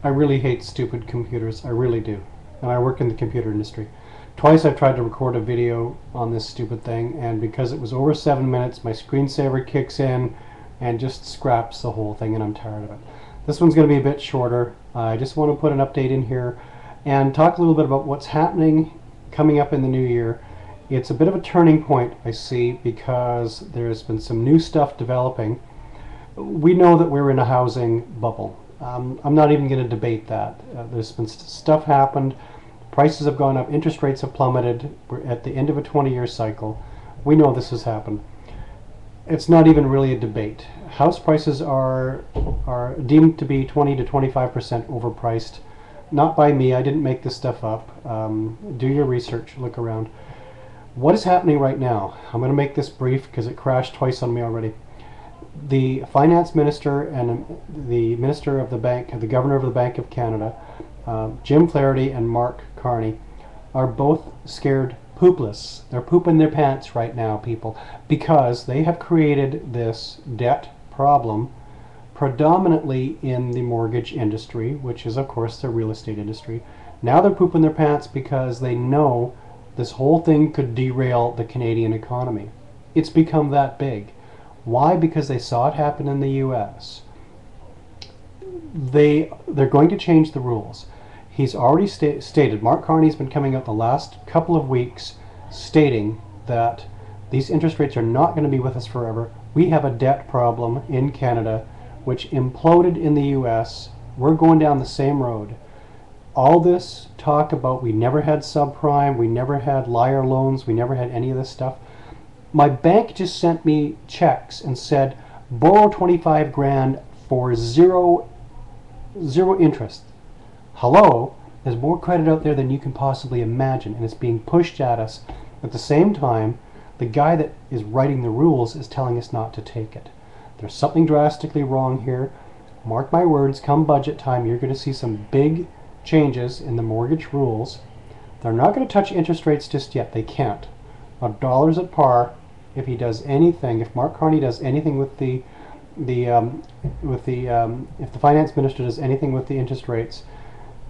I really hate stupid computers. I really do. And I work in the computer industry. Twice I've tried to record a video on this stupid thing, and because it was over 7 minutes, my screensaver kicks in and just scraps the whole thing, and I'm tired of it. This one's going to be a bit shorter. I just want to put an update in here and talk a little bit about what's happening coming up in the new year. It's a bit of a turning point, I see, because there's been some new stuff developing. We know that we're in a housing bubble. I'm not even going to debate that. There's been stuff happened. Prices have gone up. Interest rates have plummeted. We're at the end of a 20-year cycle. We know this has happened. It's not even really a debate. House prices are deemed to be 20 to 25% overpriced. Not by me. I didn't make this stuff up. Do your research. Look around. What is happening right now? I'm going to make this brief because it crashed twice on me already. The finance minister and the minister of the bank, the governor of the Bank of Canada, Jim Flaherty and Mark Carney, are both scared poopless. They're pooping their pants right now, people, because they have created this debt problem predominantly in the mortgage industry, which is of course the real estate industry. Now they're pooping their pants because they know this whole thing could derail the Canadian economy. It's become that big. Why? Because they saw it happen in the US. They're going to change the rules. He's already stated, Mark Carney's been coming out the last couple of weeks stating that these interest rates are not going to be with us forever. We have a debt problem in Canada which imploded in the US. We're going down the same road. All this talk about we never had subprime, we never had liar loans, we never had any of this stuff. My bank just sent me checks and said, borrow 25 grand for zero interest. Hello, there's more credit out there than you can possibly imagine, and it's being pushed at us. At the same time, the guy that is writing the rules is telling us not to take it. There's something drastically wrong here. Mark my words, come budget time, you're going to see some big changes in the mortgage rules. They're not going to touch interest rates just yet. They can't. $1 at par. If he does anything, if Mark Carney does anything with if the finance minister does anything with the interest rates,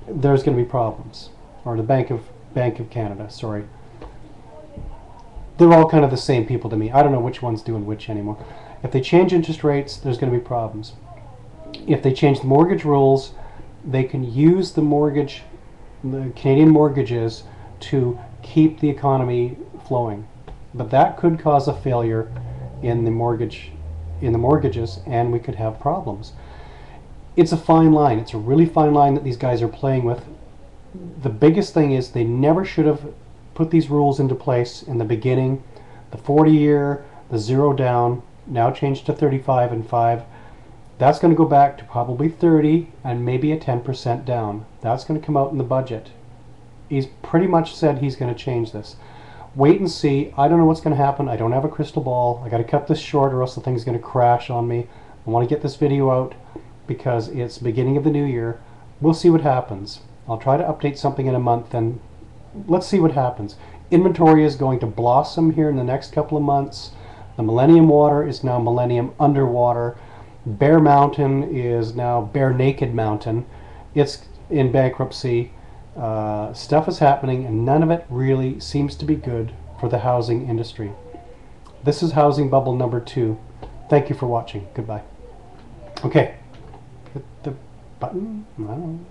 there's going to be problems. Or the Bank of Canada, sorry. They're all kind of the same people to me. I don't know which one's doing which anymore. If they change interest rates, there's going to be problems. If they change the mortgage rules, they can use the Canadian mortgages to keep the economy flowing. But that could cause a failure in the mortgages, and we could have problems. It's a fine line. It's a really fine line that these guys are playing with. The biggest thing is they never should have put these rules into place in the beginning. The 40-year, the 0 down, now changed to 35 and 5. That's going to go back to probably 30 and maybe a 10% down. That's going to come out in the budget. He's pretty much said he's going to change this. Wait and see. I don't know what's going to happen. I don't have a crystal ball. I got to cut this short or else the thing's going to crash on me. I want to get this video out because it's the beginning of the new year. We'll see what happens. I'll try to update something in a month, and let's see what happens. Inventory is going to blossom here in the next couple of months. The Millennium Water is now Millennium Underwater. Bear Mountain is now Bare Naked Mountain. It's in bankruptcy. Stuff is happening, and none of it really seems to be good for the housing industry. This is Housing Bubble number 2. Thank you for watching. Goodbye. Okay. Hit the button. I don't know.